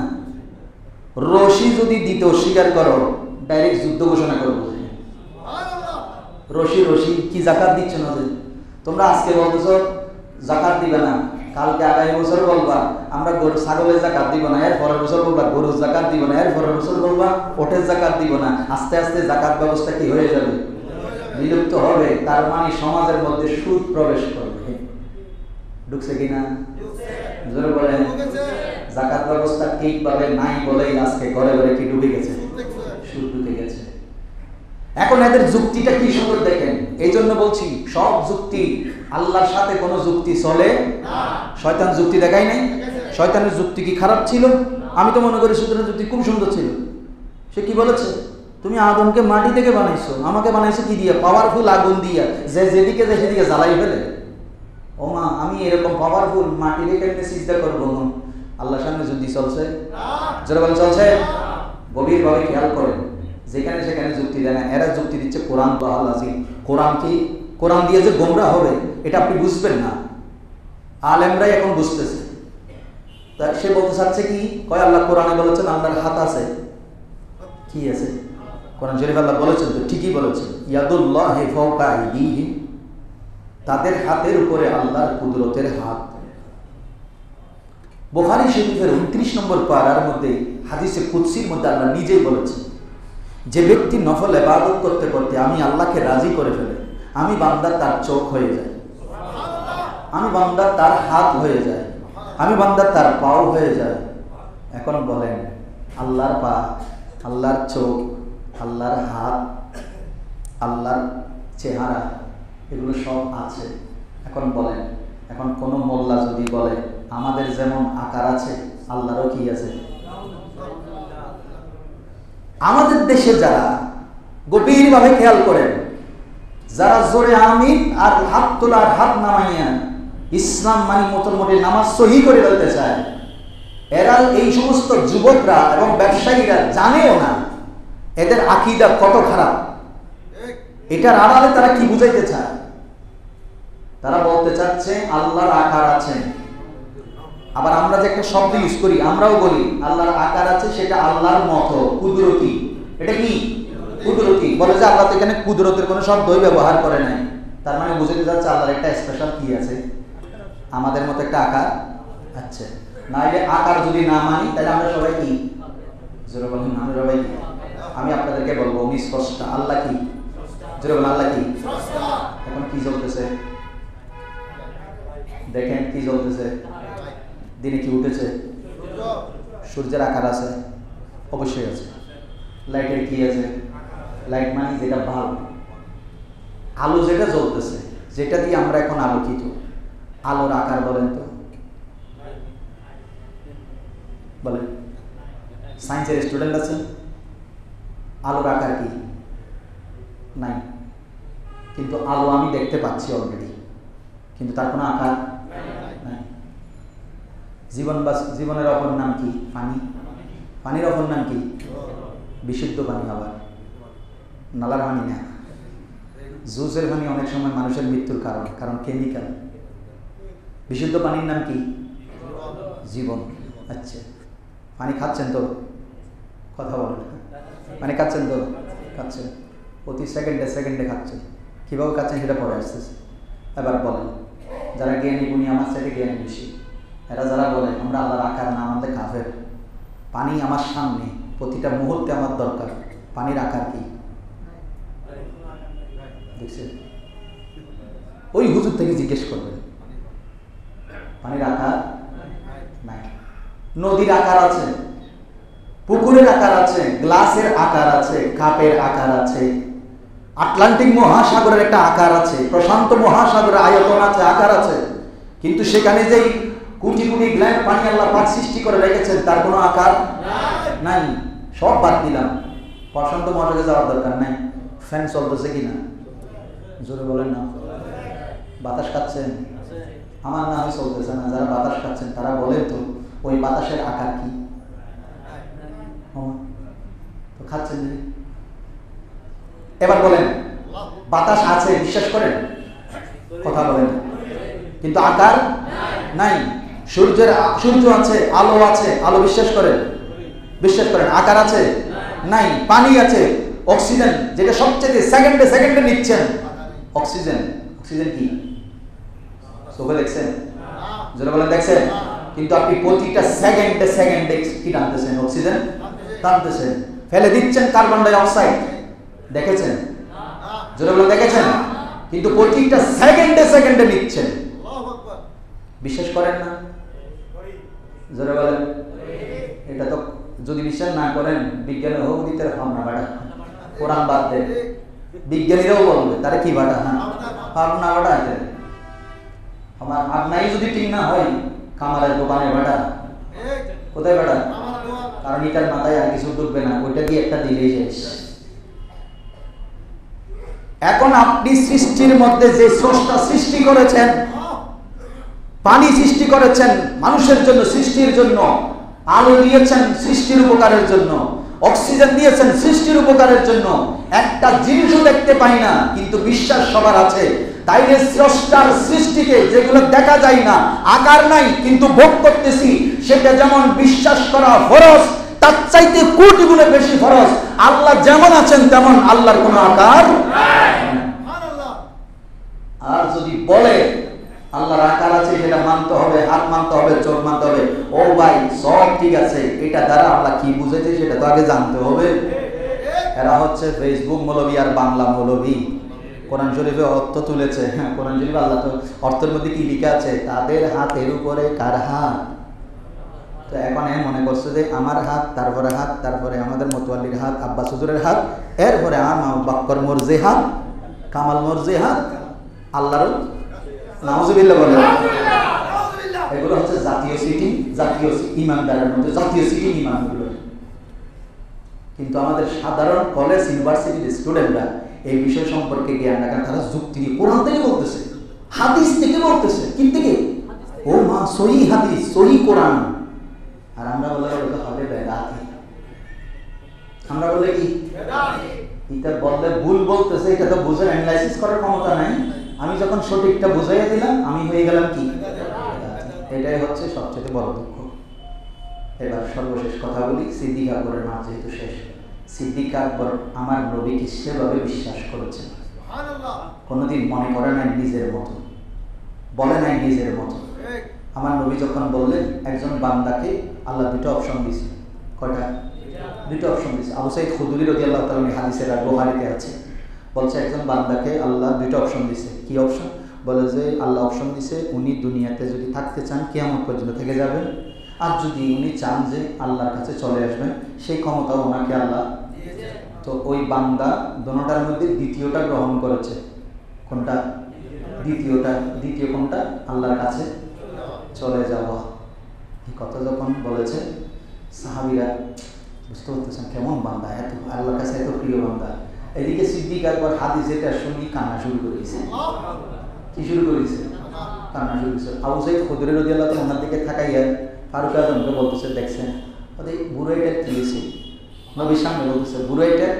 রশি যদি দিতে অস্বীকার করো ডাইরেক্ট যুদ্ধ ঘোষণা করবো। রশি রশি কি যাকাত দিচ্ছ না? যে তোমরা আজকে বলতেছো যাকাত দিবে না, কালকে আগামী বছর বলবা আমরা গরু ছাগলের যাকাত দিব না, এর পরের বছর বলবা গরুর যাকাত দিব না, এর পরের বছর বলবা ওটের যাকাত দিব না। আস্তে আস্তে যাকাত ব্যবস্থা কি হয়ে যাবে? বিলুপ্ত হবে। তার মানে সমাজের মধ্যে সুদ প্রবেশ করবে। ঢুকছে কিনা? জোরে বলেন। যাকাত ব্যবস্থা ঠিকভাবে নাই বলেই আজকে ঘরে ঘরে কি ঢুকে গেছে? সুদ ঢুকে গেছে। এখন এদের যুক্তিটা কি সুন্দর দেখেন। এই জন্য বলছি সব যুক্তি, আল্লাহর সাথে কোনো যুক্তি চলে না। শয়তান যুক্তি দেখায় নাই। শয়তানের যুক্তি কি খারাপ ছিল? আমি তো মনে করি শয়তানের যুক্তি খুব সুন্দর ছিল। সে কি বলেছে? তুমি আদমকে মাটি থেকে বানাইছো, আমাকে বানাইছো কি দিয়ে? পাওয়ারফুল আগুন দিয়া, যে যেদিকে যে সেদিকে জ্বালাই ফেলে। ও মা, আমি এরকম পাওয়ারফুল মাটি রেখে সিজদা করবো? আল্লাহর সামনে যুক্তি চলছে? যারা বলে চলছে, গভীরভাবে খেয়াল করেন। যেখানে সেখানে যুক্তি দেয় না, এরা যুক্তি দিচ্ছে কোরআন তো আল্লাহ। কোরআন কি? কোরআন দিয়ে যে গোমরা হবে এটা আপনি বুঝবেন না, আলেমরাই এখন বুঝতেছে। তা সে বলতে চাচ্ছে কি, কয় আল্লাহ কোরআনে বলেছেন আল্লাহর হাত আছে। কি আছে? কোরআন শরীফ আল্লাহ বলেছেন তো, ঠিকই বলেছেন, ইয়াদুল্লাহি ফাওকা আইদিহিম, তাদের হাতের উপরে আল্লাহর কুদরতের হাত। বুখারী শরীফের 29 নম্বর পারার মধ্যে হাদিসে কুদসির মধ্যে আল্লাহ নিজেই বলেছেন, যে ব্যক্তি নফল ইবাদত করতে করতে আমি আল্লাহকে রাজি করে ফেলে, আমি বান্দা তার চোখ হয়ে যায়, আমি বান্দা তার হাত হয়ে যায়, আমি বান্দা তার পাও হয়ে যায়। এখন বলেন, আল্লাহর পা, আল্লাহর চোখ, আল্লাহর হাত, আল্লাহর চেহারা, এগুলো সব আছে। এখন বলেন, এখন কোন মোল্লা যদি বলে আমাদের যেমন আকার আছে আল্লাহরও কি আছে? আমাদের দেশে যারা গভীরভাবে খেয়াল করেন, যারা জোরে আমিন আর হাত তোলার হাত নামাইয়া ইসলাম মানে মোটামুটি নামাজ সহি করে ফেলতে চায়, এরা এই সমস্ত যুবকরা এবং ব্যবসায়ীরা জানেও না এদের আকীদা কত খারাপ। এটার আড়ালে তারা কি বুঝাইতে চায়? তারা বলতে চাচ্ছে আল্লাহর আকার আছে। আবার আমরা যে একটা শব্দ ইউজ করি, আমরাও বলি আল্লাহর আকার আছে, সেটা আল্লাহর মতো কুদরতি। এটা কি? কুদরতি। বলে যে আল্লাহ তো এখানে কুদরতের কোনো শব্দই ব্যবহার করে নাই। তার মানে বুঝাতে যাচ্ছে আল্লাহর একটা স্পেশাল কি আছে, আমাদের মতো একটা আকার আছে। নাইলে আকার যদি না মানি তাহলে আমরা সবাই কি? জোরে বলেন, আমরা সবাই কি? আমি আপনাদেরকে বলবো উনি স্রষ্টা। আল্লাহ কি? জোরে বলেন, আল্লাহ কি? এখন কি চলতেছে দেখেন, কি চলতেছে? দিনে কি উঠেছে? সূর্যের আকার আছে, অবশ্যই আছে। লাইটের কি আছে? লাইট মানে যেটা বাল্ব, আলো যেটা জ্বলতেছে, যেটা দিয়ে আমরা এখন আলোকিত, আলোর আকার বলেন তো, বলেন। সায়েন্সের স্টুডেন্ট আছেন, আলোর আকার কি? নাই। কিন্তু আলো আমি দেখতে পাচ্ছি অলরেডি, কিন্তু তার কোনো আকার নাই। জীবনের অপর নাম কি? পানি। পানির অপর নাম কি? বিশুদ্ধ পানি। আবার নালার পানি না, জুসের পানি অনেক সময় মানুষের মৃত্যুর কারণ, কারণ কেমিক্যাল। বিশুদ্ধ পানির নাম কি? জীবন। আচ্ছা, পানি খাচ্ছেন তো? কথা বলেন, পানি খাচ্ছেন তো? খাচ্ছেন, প্রতি সেকেন্ডে সেকেন্ডে খাচ্ছেন। কীভাবে খাচ্ছেন সেটা পরে আসতেছে। এবার বলেন, যারা জ্ঞানী গুণী, আমার সাথে জ্ঞানী বেশি, এরা যারা বলে আমরা আল্লাহর আকার না মানলে কাফের, পানি আমার সামনে, প্রতিটা মুহূর্তে আমার দরকার, পানির আকার কি? দেখছেন? ওই হুজুর থেকে জিজ্ঞেস করবেন, পানির আকার নাই। নদীর আকার আছে, পুকুরের আকার আছে, গ্লাসের আকার আছে, কাপের আকার আছে, আটলান্টিক মহাসাগরের একটা আকার আছে, প্রশান্ত মহাসাগরের আয়তন আছে, আকার আছে। কিন্তু সেখানে যেই কোটি কোটি গ্ল্যান্ড পানি আল্লাহ পাক সৃষ্টি করে রেখেছেন, তার কোনো আকার নাই। সব বাদ দিলাম, প্রশান্ত মহাসাগরে যাওয়ার দরকার নাই। ফ্যান চলতেছে কিনা? জোরে বলেন না। বাতাস খাচ্ছেন? আমার না হয় চলতেছে না। যারা বাতাস খাচ্ছেন তারা বলেন তো ওই বাতাসের আকার কি? তো খাচ্ছেন। এবার বলেন, বাতাস আছে বিশ্বাস করেন? কথা বলেন, কিন্তু আকার নাই। সূর্য আছে, আলো আছে, আলো বিশ্বাস করেন? বিশ্বাস করেন? আকার আছে? নাই। পানি আছে, অক্সিজেন যেটা সবচেয়ে সেকেন্ডে সেকেন্ডে নিচ্ছেন, অক্সিজেন। অক্সিজেন কি? চোখে দেখছেন? যারা বলেন দেখছেন? কিন্তু আপনি প্রতিটা সেকেন্ডে সেকেন্ডে কি টানতেছেন? অক্সিজেন টানতেছেন, ফেলে দিচ্ছেন কার্বন ডাই অক্সাইড। দেখেছেন? যারা বলেন দেখেছেন? কিন্তু প্রতিটা সেকেন্ডে সেকেন্ডে নিচ্ছেন। বিশ্বাস করেন না? যারা বলেন এটা তো যদি বিশ্বাস না করেন বিজ্ঞানী হোক দিতে হন না বাড়া, কোরআন বাদ দেন, বিজ্ঞানীরাও বলবে তারা কি বাড়া, হ্যাঁ ভাবনা বাড়া আছে আমার ভাবনাই যদি ঠিক না হয় কামারের দোকানে বাড়া, কোথায় বাড়া? কারণ এটার মাথায় আর কিছু ঢুকবে না, ওইটা দিয়ে একটা দিলেই শেষ। এখন আপনি সৃষ্টির মধ্যে যে স্রষ্টা সৃষ্টি করেছেন, পানি সৃষ্টি করেছেন মানুষের জন্য, সৃষ্টির জন্য, আলো দিয়েছেন সৃষ্টির উপকারের জন্য, অক্সিজেন দিয়েছেন সৃষ্টির উপকারের জন্য, একটা জিনিসও দেখতে পাই না কিন্তু বিশ্বাস সবার আছে। তাইলে স্রষ্টার সৃষ্টিকে যেগুলো দেখা যায় না, আকার নাই কিন্তু ভোগ করতেছি, সেটা যেমন বিশ্বাস করা ফরজ, তার চাইতে কোটি গুণে বেশি ফরজ আল্লাহ যেমন আছেন তেমন আল্লাহর কোনো আকার নাই। আর যদি বলে আল্লাহর আকার আছে সেটা মানতে হবে, হাত মানতে হবে, চোখ মানতে হবে, ও ভাই সব ঠিক আছে, এটা দ্বারা আল্লাহ কি বুঝেছে সেটা তো আগে জানতে হবে। এরা হচ্ছে ফেসবুক মৌলবী আর বাংলা মৌলবী, কোরআন শরীফে অর্থ তুলেছে, হ্যাঁ কোরআন শরীফে আল্লাহ তো অর্থের মধ্যে কি লিখা আছে, তাদের হাতের উপরে কার হাত। তো এখন মনে করছে যে আমার হাত, তারপরে হাত, তারপরে আমাদের মতোয়াল্লির হাত, আব্বাস হুজুরের হাত, এরপরে আমার বাক্কর মর্জি হাত, কামাল মর্জি হাত, আল্লাহর নাউজুবিল্লাহ বলে। এগুলো হচ্ছে জাতীয় সিটিং, জাতীয় ইমানদারের মধ্যে জাতীয় সিটিং ইমানগুলো। কিন্তু আমাদের সাধারণ কলেজ ইউনিভার্সিটির স্টুডেন্টরা এই বিষয় সম্পর্কে জ্ঞান রাখেন, তারা যুক্তি দিয়ে কোরআন থেকে বলতেছে, হাদিস থেকে বলতেছে, কি থেকে? ও মা সহি হাদিস, সহি কোরআন। আর আমরা বলে ওটা হবে বেদাতি, আমরা বলে কি এটা বললে ভুল বলতেছে, এটা তো বুঝে অ্যানালাইসিস করার ক্ষমতা নাই। আমি যখন সঠিকটা বুঝাইয়া দিলাম আমি হয়ে গেলাম কি? এটাই হচ্ছে সবচেয়ে বড় দুঃখ। এবার সর্বশেষ কথা বলি, সিদ্দিক আকবরের মাঝ যেহেতু শেষ, সিদ্দিক আকবর আমার নবীকে সেভাবে বিশ্বাস করেছেন, কোনোদিন মনে করে নাই নিজের মতো, বলে নাই নিজের মতো। আমার নবী যখন বললেন একজন বান্দাকে আল্লাহ দুটো অপশন দিয়েছে, কয়টা? দুটো অপশন দিয়েছে। আবু সাঈদ খুদরি রাদিয়াল্লাহু তাআলা হাদিসের আর বুখারীতে আছে, বলছে একজন বান্দাকে আল্লাহ দুটো অপশন দিয়েছে। কি অপশন? বলে যে আল্লাহ অপশন দিয়েছে উনি দুনিয়াতে যদি থাকতে চান কিয়ামত পর্যন্ত থেকে যাবেন, আর যদি উনি চান যে আল্লাহর কাছে চলে আসবেন সেই ক্ষমতাও ওনাকে আল্লাহ। তো ওই বান্দা দোনোটার মধ্যে দ্বিতীয়টা গ্রহণ করেছে। কোনটা? দ্বিতীয়টা। দ্বিতীয় কোনটা? আল্লাহর কাছে চলে যাওয়া। এই কথা যখন বলেছে সাহাবীরা বুঝতে পারতেছেন কেমন বান্দা, এত আল্লাহর কাছে এত প্রিয় বান্দা। এদিকে সিদ্দিক আকবর হাদিস এটা শুনি কান্না শুরু করেছে। কি শুরু করেছে? কান্না শুরু করেছে। আবু সাঈদ খুদরি রাদিয়াল্লাহু তাআলা ওনার দিকে তাকাইয়া ফারুক আজমকে বলতেছে, দেখছেন ওদের বুড়াইটার কি হয়েছে? নবীর সামনে বলতেছে বুড়াইটার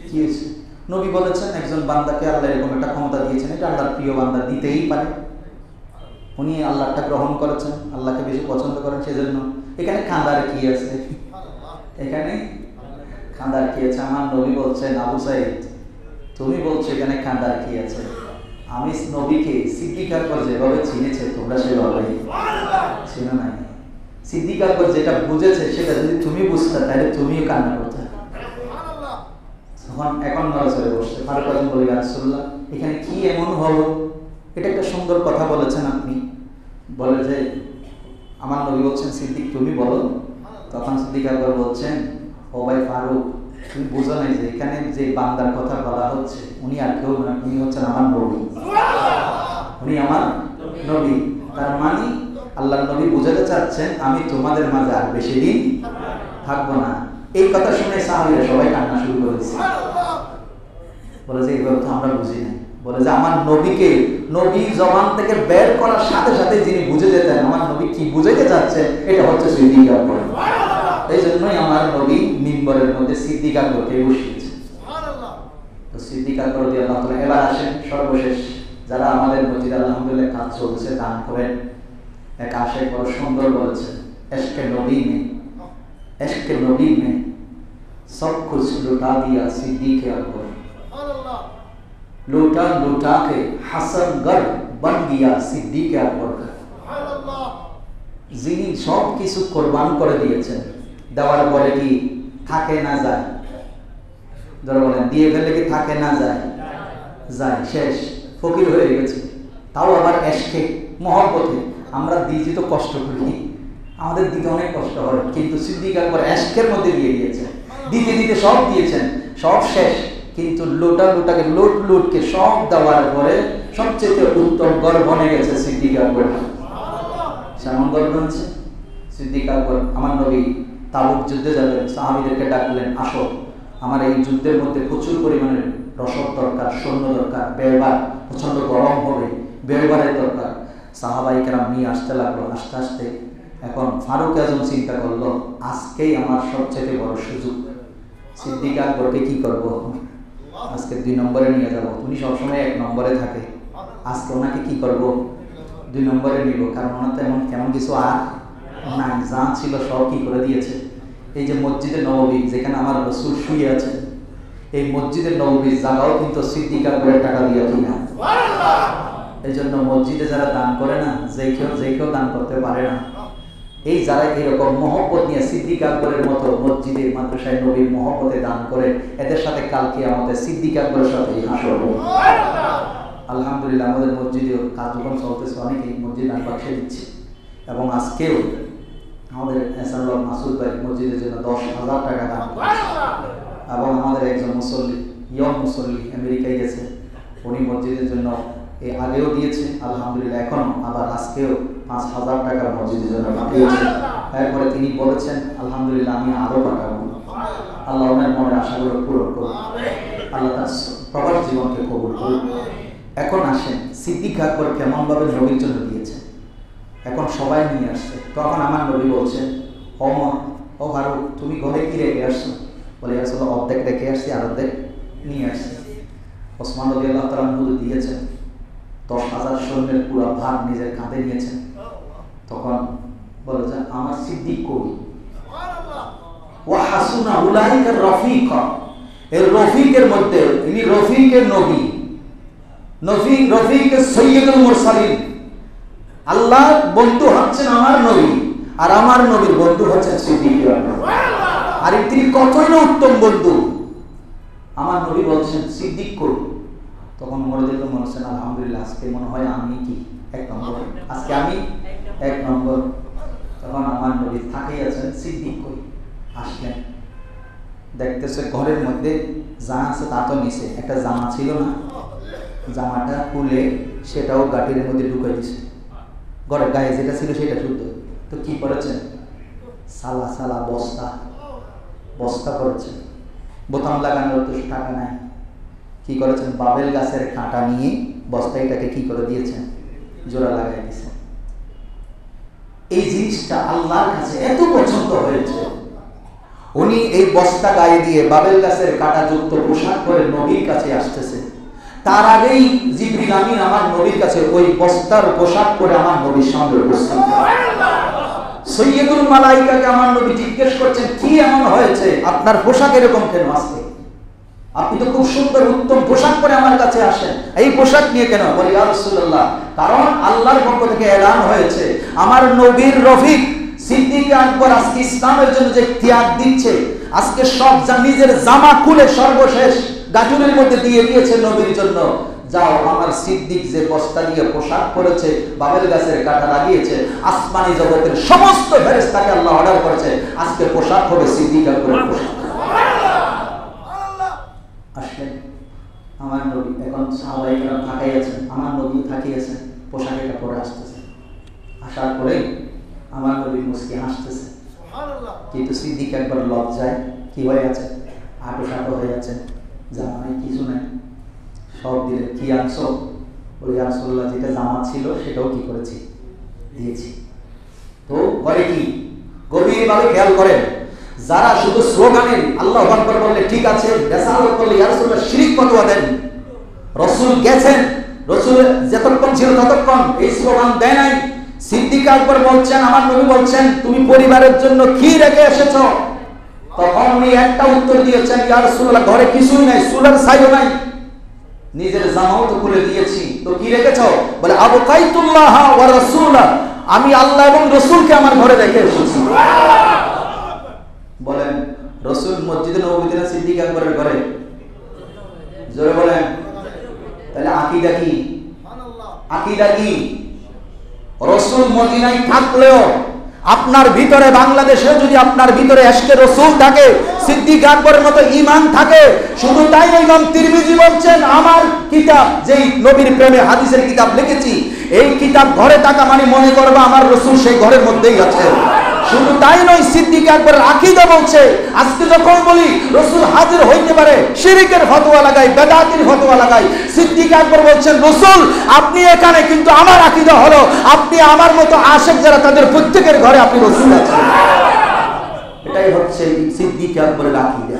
কি হয়েছে? নবী বলেছেন একজন বান্দাকে আল্লাহ এরকম একটা ক্ষমতা দিয়েছেন, এটা আল্লাহর প্রিয় বান্দা দিতেই পারে। উনি আল্লাহটা গ্রহণ করেছেন, আল্লাহকে বেশি পছন্দ করেন, সেজন্য এখানে কাঁদার কি আছে? এখানে কাঁদার কি আছে? আমার নবী বলছেন আবু সাঈদ তুমি বলছো এখানে কাঁদার কি আছে? আমি নবীকে সিদ্দিক আকবর যেভাবে চিনেছে তোমরা সেভাবেই চিনো নাই। সিদ্দিক আকবর যেটা বুঝেছে সেটা যদি তুমি বুঝতে তাহলে তুমিও কান্না করতে। এখন নড়াচড়ে বসছে। ফারুক আজম বলে রাসূলুল্লাহ এখানে কি এমন হলো? এটা একটা সুন্দর কথা বলেছেন আপনি। বলে যে আমার নবী বলছেন সিদ্দিক তুমি বলো। তখন সিদ্দিক আকবর বলছেন ও ভাই ফারুক তুমি বুঝো নাই যে এখানে যে বান্দার কথা বলা হচ্ছে উনি আর কেউ না, উনি হচ্ছেন আমার নবী, উনি আমার নবী। তার মানে আল্লাহর নবী বুঝাতে চাচ্ছেন আমি তোমাদের মাঝে আর বেশি দিন থাকবো না। এই কথা শুনে সাহাবীরা সবাই কান্না শুরু করেছে। বলে যে এইভাবে তো আমরা বুঝি নাই। বলে যে আমার নবীকে নবী জবান থেকে বের করার সাথে সাথে যিনি বুঝে যেতেন আমার নবী কি বুঝাইতে চাচ্ছে এটা হচ্ছে সিদ্দিক আকবর। এই জন্যই আমার নবী মিম্বরের মধ্যে সিদ্দিক আকবরকে বসিয়েছে। তো সিদ্দিক আকবর রাদিয়াল্লাহু তাআলা। এবার আসেন সর্বশেষ যারা আমাদের মসজিদ আলহামদুলিল্লাহ কাজ চলছে দান করেন। এক আশেক বড় সুন্দর বলেছেন इश्क नबी में सब कुछ लुटा दिया सिद्दीक अकबर, लुटा लुटा के हसन गर बन गया सिद्दीक আকবর, যিনি সব কিছু কোরবান করে দিয়েছেন, দেওয়ার পরে কি থাকে না যায়? যারা বলেন দিয়ে ফেললে কি থাকে না যায়? যায়, শেষ, ফকির হয়ে গেছে। তাও আবার এশকে মহব্বতে আমরা দিয়েছি তো কষ্ট করি, আমাদের দিতে অনেক কষ্ট হয়, কিন্তু সিদ্দিক আকবর এশকের মধ্যে দিয়ে দিয়েছেন, দিতে দিতে সব দিয়েছেন, সব শেষ, কিন্তু লোটাকে লুটকে সব দেওয়ার পরে সবচেয়ে উত্তম গড় বনে গেছে সিদ্দিক আকবর। সেমন গড় বনছে সিদ্দিক আকবর। আমার নবী তাবুক যুদ্ধে যাবেন, সাহাবীদেরকে ডাকলেন, আসো, আমার এই যুদ্ধের মধ্যে প্রচুর পরিমাণে রসদ দরকার, সৈন্য দরকার, ব্যয়বার প্রচন্ড গরম হবে, ব্যয়বারের দরকার। সাহাবাই কেরাম নিয়ে আসতে লাগলো। আস্তে আস্তে এখন ফারুক আজম চিন্তা করলো, আজকেই আমার সবচেয়ে বড় সুযোগ, সিদ্দিক আকবরকে কি করব, আজকে 2 নম্বরে নিয়ে যাব। উনি সবসময় 1 নম্বরে থাকে, আজকে ওনাকে কি করব, 2 নম্বরে নিব, কারণ ওনার তো এমন কেমন কিছু আর নাই, যা ছিল সব কি করে দিয়েছে। এই যে মসজিদে নববী যেখানে আমার রাসূল শুয়ে আছে, এই মসজিদে নববীর জায়গাও কিন্তু সিদ্দিক আকবরের টাকা দিয়ে কিনা। এই জন্য মসজিদে যারা দান করে না, যে কেউ দান করতে পারে না, এই যারা এরকম মহব্বত নিয়ে সিদ্দিক আকবরের মতো মসজিদে মাদ্রাসায় নবীর মহব্বতে দান করে, এদের সাথে কালকে আমাদের সিদ্দিক আকবরের সাথে হাসর হবে। আলহামদুলিল্লাহ আমাদের মসজিদেও কাজ যখন চলতেছে, অনেকেই মসজিদ দান বাক্সে দিচ্ছে, এবং আজকেও আমাদের এসানুল্লাহ মাসুদ ভাই মসজিদের জন্য 10,000 টাকা দান করেছে। এবং আমাদের একজন মুসল্লি, ইয়ং মুসল্লি, আমেরিকায় গেছে, উনি মসজিদের জন্য আগেও দিয়েছে আলহামদুলিল্লাহ, এখন আবার আজকেও 5,000 টাকা মসজিদের জন্য পাঠিয়েছে। এরপরে তিনি বলেছেন আলহামদুলিল্লাহ আমি আরো পাঠাবো। আল্লাহ ওনার মনের আশাগুলো পূরণ করুন, আল্লাহ তার প্রবাস জীবনকে কবুল করুন। এখন আসেন সিদ্দিক আকবর কেমন ভাবে নবীর জন্য দিয়েছে, এখন সবাই নিয়ে আসছে। তখন আমার নবী বলছেন, ও ফারুক তুমি ঘরে কি রেখে আসছো? বলে আসলে অর্ধেক রেখে আসছি, আর অর্ধেক নিয়ে আসছি। ওসমান রাদিয়াল্লাহু তাআলা আনহু দিয়েছেন, 10,000 সৈন্যের পুরো ভার নিজের কাঁধে নিয়েছেন। তখন বলে যে আমার সিদ্দিক কই? ওয়া হাসুনা উলাইকা রফিকা, এর রফিকের মধ্যে ইনি রফিকের নবী, রফিকের সৈয়দুল মুরসালিন। আল্লাহ বন্ধু হচ্ছেন আমার নবী, আর আমার নবীর বন্ধু হচ্ছেন সিদ্দিক আকবর। আর তিনি কতই না উত্তম বন্ধু। আমার নবী বলছেন সিদ্দিক কই? তখন মনে হচ্ছেন আলহামদুলিল্লাহ আজকে মনে হয় আমি কি 1 নম্বর, আজকে আমি 1 নম্বর। তখন আমার নবী থাকেই আছেন, সিদ্দিক কই? আসলেন, দেখতেছে ঘরের মধ্যে যা আছে তা তো নিচে, একটা জামা ছিল না, জামাটা খুলে সেটাও গাটির মধ্যে ঢুকাই দিছে, ঘরের গায়ে যেটা ছিল সেটা শুদ্ধ। তো কি করেছেন? সালা বস্তা করেছেন, বোতাম লাগানোর তো টাকা নাই, কি করেছেন? বাবেল গাছের কাঁটা নিয়ে বস্তাটাকে কি করে দিয়েছেন? জোড়া লাগাই দিয়েছেন। এই জিনিসটা আল্লাহর কাছে এত পছন্দ হয়েছে, উনি এই বস্তা গায়ে দিয়ে বাবেল গাছের কাঁটা যুক্ত পোশাক পরে নবীর কাছে আসতেছে। তার আগেই জিবরিল আমিন আমার নবীর কাছে ওই বস্তার পোশাক পরে আমার নবীর সামনে উপস্থিত। সৈয়দুল মালাইকাকে আমার নবী জিজ্ঞেস করছেন, কি এমন হয়েছে আপনার পোশাক এরকম কেন আছে? আপনি তো খুব সুন্দর উত্তম পোশাক পরে আমার কাছে আসেন, এই পোশাক নিয়ে কেন? বলি ইয়া রাসূলুল্লাহ, কারণ আল্লাহর পক্ষ থেকে এলান হয়েছে আমার নবীর রফিক সিদ্দিক আকবর আজকে ইসলামের জন্য যে ত্যাগ দিচ্ছে, আজকে সব নিজের জামা খুলে সর্বশেষ গাজুলের মধ্যে দিয়ে দিয়েছে নবীর জন্য। যাও, আমার সিদ্দিক যে বস্তা নিয়ে পোশাক পরেছে, বাবেল গাছের কাঁটা লাগিয়েছে, আসমানি জগতের সমস্ত ফেরেশতাকে আল্লাহ অর্ডার করেছে আজকে পোশাক হবে সিদ্দিক আকবরের পোশাক। আসলেন আমার নবী, এখন সাহাবায়ে কেরাম তাকিয়ে আছেন, আমার নবী তাকিয়ে আছেন, পোশাক এটা পরে আসতেছে। আসার পরে আমার নবী মুস্কি হাসতেছে, কিন্তু সিদ্দিক আকবর লজ্জায় কি হয়ে আছে? আটো হয়ে আছে, জামা নাই, কিছু নাই, সব দিলে। কি আনছো? ওই ইয়া রাসূলুল্লাহ যেটা জামা ছিল সেটাও কি করেছি? দিয়েছি। তো করে কি? গভীরভাবে খেয়াল করেন, যারা শুধু স্লোগানের আল্লাহু আকবার বললে ঠিক আছে, রিসালাত বললে ইয়া রাসূলুল্লাহ শিরক ফতোয়া দেন, রাসূল গেছেন, রাসূল যতক্ষণ ছিল ততক্ষণ এই স্লোগান দেয় নাই। সিদ্দিক আকবর বলছেন, আমার নবী বলছেন তুমি পরিবারের জন্য কি রেখে এসেছো? তখন উনি একটা উত্তর দিয়েছেন, ইয়া রাসূলুল্লাহ ঘরে কিছুই নাই, চুলার ছাইও নাই। নিজের জামাও তো খুলে দিয়েছি, তো কি রেখেছো? বলে আবকাইতুল্লাহ ওয়া রাসূলা, আমি আল্লাহ এবং রাসূলকে আমার ঘরে রেখে এসেছি। বলেন রাসূল মসজিদে নববীতে না সিদ্দিক আকবরের ঘরে? জোরে বলেন। তাহলে আকীদা কি? আকীদা কি? রাসূল মদিনায় থাকলেও আপনার ভিতরে, বাংলাদেশে যদি আপনার ভিতরে ইশকে রাসূল থাকে, সিদ্দিক আকবরের মতো ঈমান থাকে, শুধু তাই নয়, ইমাম তিরমিজি বলছেন আমার কিতাব, যেই নবীর প্রেমে হাদিসের কিতাব লিখেছি, এই কিতাব ঘরে থাকা মানে মনে করবা আমার রাসূল সেই ঘরের মধ্যেই আছে। শুধু তাই নয়, সিদ্দিক আকবরের আকীদা বলছে, আজকে যখন বলি রাসূল হাজির হইতে পারে, শিরকের ফতোয়া লাগাই, বেদাতের ফতোয়া লাগাই, সিদ্দিক আকবর বলছেন রাসূল আপনি এখানে, কিন্তু আমার আকীদা হলো আপনি আমার মতো আশিক যারা তাদের প্রত্যেকের ঘরে আপনি রাসূল আছেন। এটাই হচ্ছে সিদ্দিক আকবরের আকীদা।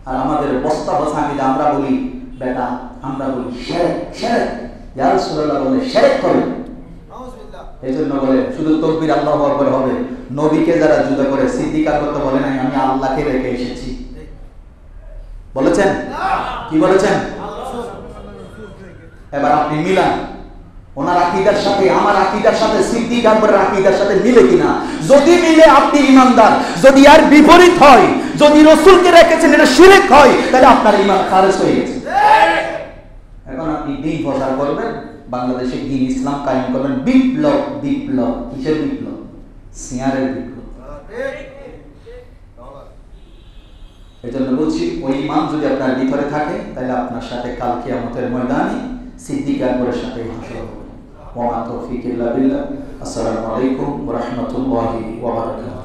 আর আমাদের বস্তাবাস আকীদা, আমরা বলি বেটা, আমরা বলি শিরক, শিরক, ইয়া রাসূলুল্লাহ বলে শিরক করে, এইজন্য বলে শুধু তাকবীর আল্লাহু আকবার হবে। নবীকে যারা জুদা করে, সিদ্দিক আকবর তো বলে নাই আমি আল্লাহকে রেখে এসেছি, বলেছেন? কি বলেছেন? এবার আপনি মিলান ওনার আকীদার সাথে আমার আকীদার সাথে, সিদ্দিক আকবরের আকীদার সাথে মিলে কিনা। যদি মিলে আপনি ঈমানদার, যদি আর বিপরীত হয়, যদি রাসূলকে রেখেছেন এটা শিরক হয়, তাহলে আপনার ঈমান খারিজ হয়ে গেছে। এখন আপনি দ্বীন প্রচার করবেন, বাংলাদেশে দ্বীন ইসলাম কায়েম করবেন, বিপ্লব, বিপ্লব কিসের বিপ্লব? সিয়ারের বিপ্লব। এজন্য বলছি ওই ঈমান যদি আপনার ভিতরে থাকে, তাহলে আপনার সাথে কাল কিয়ামতের ময়দানে সিদ্দিক আকবরের সাথে হাসর হবে। ওয়া মা তাওফীক ইল্লা বিল্লাহ। আসসালামু আলাইকুম ওয়া রাহমাতুল্লাহি ওয়া বারাকাতুহু।